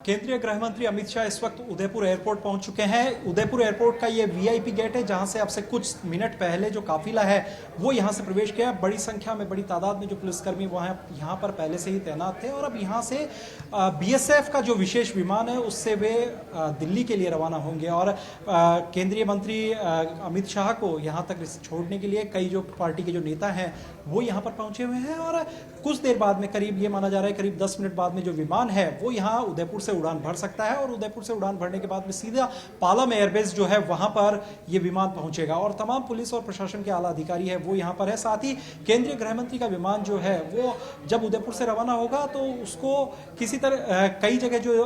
केंद्रीय गृह मंत्री अमित शाह इस वक्त उदयपुर एयरपोर्ट पहुंच चुके हैं। उदयपुर एयरपोर्ट का ये वीआईपी गेट है जहां से अब से कुछ मिनट पहले जो काफिला है वो यहां से प्रवेश किया। बड़ी संख्या में, बड़ी तादाद में जो पुलिसकर्मी वहां यहां पर पहले से ही तैनात थे और अब यहां से बीएसएफ का जो विशेष विमान है उससे वे दिल्ली के लिए रवाना होंगे। और केंद्रीय मंत्री अमित शाह को यहाँ तक छोड़ने के लिए कई जो पार्टी के जो नेता हैं वो यहाँ पर पहुंचे हुए हैं और कुछ देर बाद में, करीब ये माना जा रहा है करीब 10 मिनट बाद में जो विमान है वो यहाँ उदयपुर से उड़ान भर सकता है और उदयपुर से उड़ान भरने के बाद में सीधा पालम एयरबेस जो है वहां पर ये विमान पहुंचेगा और तमाम पुलिस और प्रशासन के आला अधिकारी है वो यहाँ पर है। साथ ही केंद्रीय गृह मंत्री का विमान जो है वो जब उदयपुर से रवाना होगा तो उसको किसी तरह कई जगह जो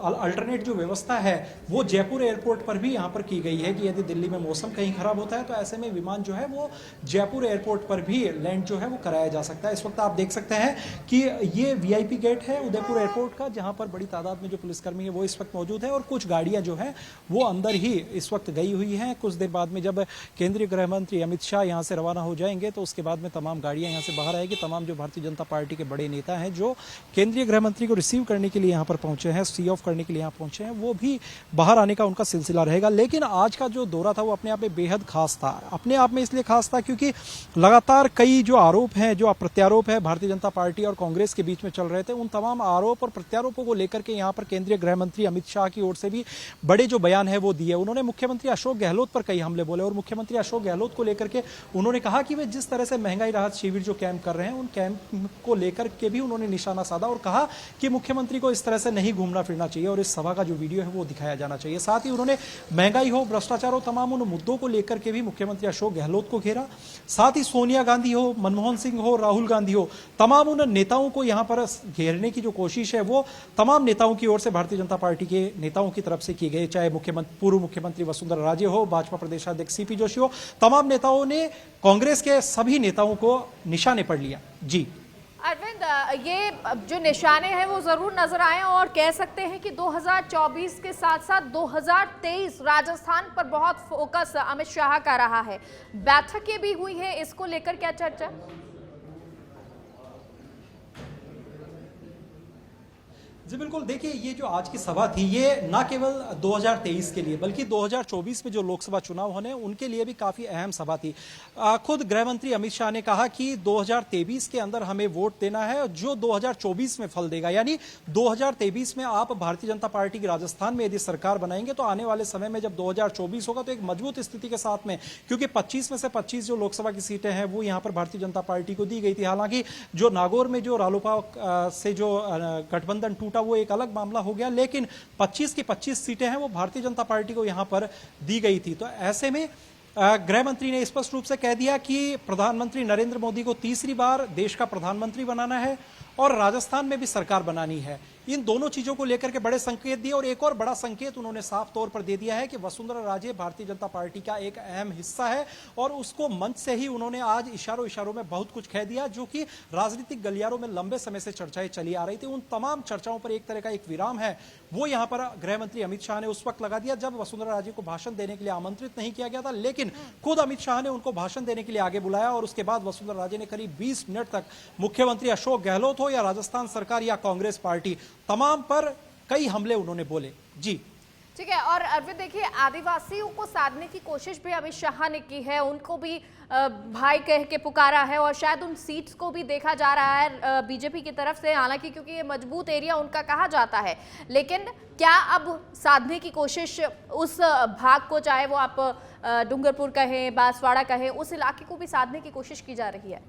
अल्टरनेट जो व्यवस्था है वो जयपुर एयरपोर्ट पर भी यहाँ पर की गई है कि यदि दिल्ली में मौसम कहीं खराब होता है तो ऐसे में विमान जो है वो जयपुर एयरपोर्ट पर भी लैंड जो है वो कराया जा सकता है। इस वक्त आप देख सकते हैं कि ये वीआईपी गेट है उदयपुर एयरपोर्ट का जहाँ पर बड़ी तादाद में जो पुलिसकर्मी है वो इस वक्त मौजूद है और कुछ गाड़ियाँ जो हैं वो अंदर ही इस वक्त गई हुई हैं। कुछ देर बाद में जब केंद्रीय गृह मंत्री अमित शाह यहाँ से रवाना हो जाएंगे तो उसके बाद में तमाम गाड़ियाँ यहाँ से बाहर आएगी। तमाम जो भारतीय जनता पार्टी के बड़े नेता हैं जो केंद्रीय गृह मंत्री को रिसीव करने के लिए यहाँ पर पहुंचे हैं, सी ऑफ करने के लिए यहाँ पहुंचे हैं, वो भी बाहर आने का उनका सिलसिला रहेगा। लेकिन आज का जो दौरा था वो अपने आप में बेहद खास था। अपने आप में इसलिए खास था क्योंकि लगातार कई जो आरोप हैं, जो प्रत्यारोप है भारतीय जनता पार्टी और कांग्रेस के बीच में चल रहे थे, उन तमाम आरोप और प्रत्यारोपों को लेकर के यहाँ पर केंद्रीय गृह मंत्री अमित शाह की ओर से भी बड़े जो बयान है वो दिए। उन्होंने मुख्यमंत्री अशोक गहलोत पर कई हमले बोले और मुख्यमंत्री अशोक गहलोत को लेकर के उन्होंने कहा कि वे जिस तरह से महंगाई राहत शिविर जो कैंप कर रहे हैं उन कैंप को लेकर के भी उन्होंने निशाना साधा और कहा कि मुख्यमंत्री को इस तरह से नहीं घूमना फिरना चाहिए और इस सभा का जो वीडियो है वो दिखाया जाना चाहिए। साथ ही उन्होंने महंगाई हो, भ्रष्टाचार हो, तमाम उन मुद्दों को लेकर के भी मुख्यमंत्री अशोक गहलोत को घेरा। साथ ही सोनिया गांधी हो, मनमोहन सिंह हो, राहुल गांधी हो, तमाम उन नेताओं को यहां पर घेरने की जो कोशिश है वो तमाम नेताओं की ओर से भारतीय जनता पार्टी के नेताओं की तरफ से की गई। चाहे पूर्व मुख्यमंत्री वसुंधरा राजे हो, भाजपा प्रदेशाध्यक्ष सीपी जोशी हो, तमाम नेताओं ने कांग्रेस के सभी नेताओं को निशाने पर लिया। जी अरविंद, ये जो निशाने हैं वो जरूर नजर आए और कह सकते हैं कि 2024 के साथ साथ 2023 राजस्थान पर बहुत फोकस अमित शाह का रहा है। बैठकें भी हुई है, इसको लेकर क्या चर्चा? जी बिल्कुल, देखिए ये जो आज की सभा थी ये ना केवल 2023 के लिए बल्कि 2024 में जो लोकसभा चुनाव होने उनके लिए भी काफी अहम सभा थी। खुद गृह मंत्री अमित शाह ने कहा कि 2023 के अंदर हमें वोट देना है जो 2024 में फल देगा, यानी 2023 में आप भारतीय जनता पार्टी की राजस्थान में यदि सरकार बनाएंगे तो आने वाले समय में जब 2024 होगा तो एक मजबूत स्थिति के साथ में, क्योंकि 25 में से 25 जो लोकसभा की सीटें हैं वो यहाँ पर भारतीय जनता पार्टी को दी गई थी। हालांकि जो नागौर में जो रालोपा से जो गठबंधन टूटा वो एक अलग मामला हो गया, लेकिन 25 की 25 सीटें हैं वो भारतीय जनता पार्टी को यहां पर दी गई थी। तो ऐसे में गृह मंत्री ने स्पष्ट रूप से कह दिया कि प्रधानमंत्री नरेंद्र मोदी को तीसरी बार देश का प्रधानमंत्री बनाना है और राजस्थान में भी सरकार बनानी है। इन दोनों चीजों को लेकर के बड़े संकेत दिए और एक और बड़ा संकेत उन्होंने साफ तौर पर दे दिया है कि वसुंधरा राजे भारतीय जनता पार्टी का एक अहम हिस्सा है और उसको मंच से ही उन्होंने आज इशारों में बहुत कुछ कह दिया जो कि राजनीतिक गलियारों में लंबे समय से चर्चाएं चली आ रही थी। उन तमाम चर्चाओं पर एक तरह का एक विराम है वो यहां पर गृह मंत्री अमित शाह ने उस वक्त लगा दिया जब वसुंधरा राजे को भाषण देने के लिए आमंत्रित नहीं किया गया था, लेकिन खुद अमित शाह ने उनको भाषण देने के लिए आगे बुलाया और उसके बाद वसुंधरा राजे ने करीब 20 मिनट तक मुख्यमंत्री अशोक गहलोत हो या राजस्थान सरकार या कांग्रेस पार्टी, तमाम पर कई हमले उन्होंने बोले। जी ठीक है। और अरविंद देखिए, आदिवासियों को साधने की कोशिश भी अमित शाह ने की है, उनको भी भाई कह के पुकारा है और शायद उन सीट्स को भी देखा जा रहा है बीजेपी की तरफ से, हालांकि क्योंकि ये मजबूत एरिया उनका कहा जाता है। लेकिन क्या अब साधने की कोशिश उस भाग को, चाहे वो आप डूंगरपुर कहें, बांसवाड़ा कहें, उस इलाके को भी साधने की कोशिश की जा रही है?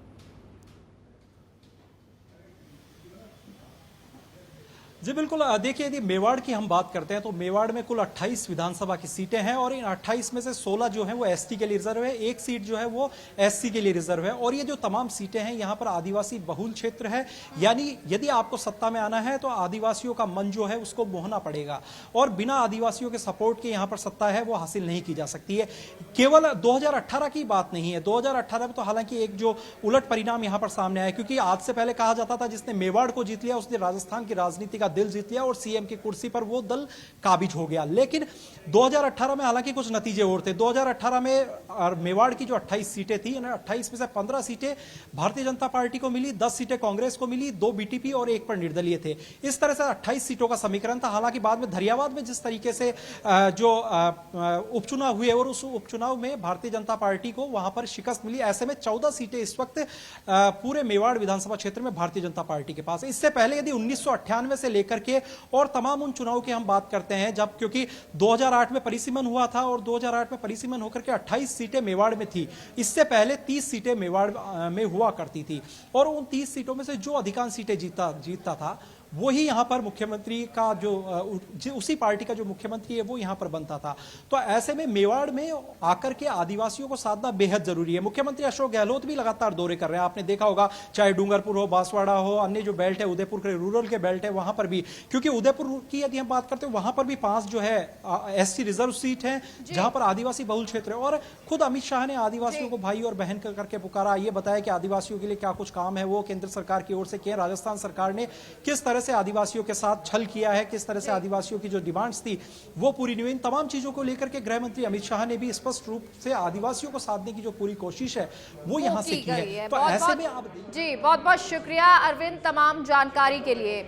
जी बिल्कुल, देखिए यदि मेवाड़ की हम बात करते हैं तो मेवाड़ में कुल 28 विधानसभा की सीटें हैं और इन 28 में से 16 जो है वो एसटी के लिए रिजर्व है, एक सीट जो है वो एससी के लिए रिजर्व है और ये जो तमाम सीटें हैं यहाँ पर आदिवासी बहुल क्षेत्र है, यानी यदि आपको सत्ता में आना है तो आदिवासियों का मन जो है उसको मोहना पड़ेगा और बिना आदिवासियों के सपोर्ट के यहाँ पर सत्ता है वो हासिल नहीं की जा सकती है। केवल 2018 की बात नहीं है, 2018 में तो हालांकि एक जो उलट परिणाम यहाँ पर सामने आया, क्योंकि आज से पहले कहा जाता था जिसने मेवाड़ को जीत लिया उसने राजस्थान की राजनीति का दिल जीत लिया और सीएम की कुर्सी पर वो दल काबिज हो गया। लेकिन 2018 में हालांकि कुछ नतीजे और थे। 2018 में मेवाड़ की जो 28 सीटें थी, 28 में से 15 सीटें भारतीय जनता पार्टी को मिली, 10 सीटें कांग्रेस को मिली, 2 बीटीपी और 1 पर निर्दलीय थे। इस तरह से 28 सीटों का समीकरण था। हालांकि बाद में धरियावाद में जिस तरीके से जो उपचुनाव हुए और उस उपचुनाव में भारतीय जनता पार्टी को वहां पर शिकस्त मिली। ऐसे में 14 सीटें इस वक्त पूरे मेवाड़ विधानसभा क्षेत्र में भारतीय जनता पार्टी के पास है। इससे पहले यदि 1998 से लेकर के और तमाम उन चुनाव की हम बात करते हैं जब, क्योंकि 2008 में परिसीमन हुआ था और 2008 में परिसीमन होकर के 28 सीटें मेवाड़ में थी। इससे पहले 30 सीटें मेवाड़ में हुआ करती थी और उन 30 सीटों में से जो अधिकांश सीटें जीतता था वही यहां पर मुख्यमंत्री का जो उसी पार्टी का जो मुख्यमंत्री है वो यहां पर बनता था। तो ऐसे में मेवाड़ में आकर के आदिवासियों को साधना बेहद जरूरी है। मुख्यमंत्री अशोक गहलोत भी लगातार दौरे कर रहे हैं। आपने देखा होगा, चाहे डूंगरपुर हो, बांसवाड़ा हो, अन्य जो बेल्ट है, उदयपुर के रूरल के बेल्ट है, वहां पर भी, क्योंकि उदयपुर की यदि हम बात करते हैं वहां पर भी 5 जो है एसटी रिजर्व सीट है जहां पर आदिवासी बहुल क्षेत्र है। और खुद अमित शाह ने आदिवासियों को भाई और बहन करके पुकारा, ये बताया कि आदिवासियों के लिए क्या कुछ काम है वो केंद्र सरकार की ओर से किया। राजस्थान सरकार ने किस तरह से आदिवासियों के साथ छल किया है, किस तरह से आदिवासियों की जो डिमांड्स थी वो पूरी नहीं हुई। इन तमाम चीजों को लेकर के गृह मंत्री अमित शाह ने भी स्पष्ट रूप से आदिवासियों को साधने की जो पूरी कोशिश है वो यहां से की है। तो ऐसे में आप जी बहुत बहुत शुक्रिया अरविंद तमाम जानकारी के लिए।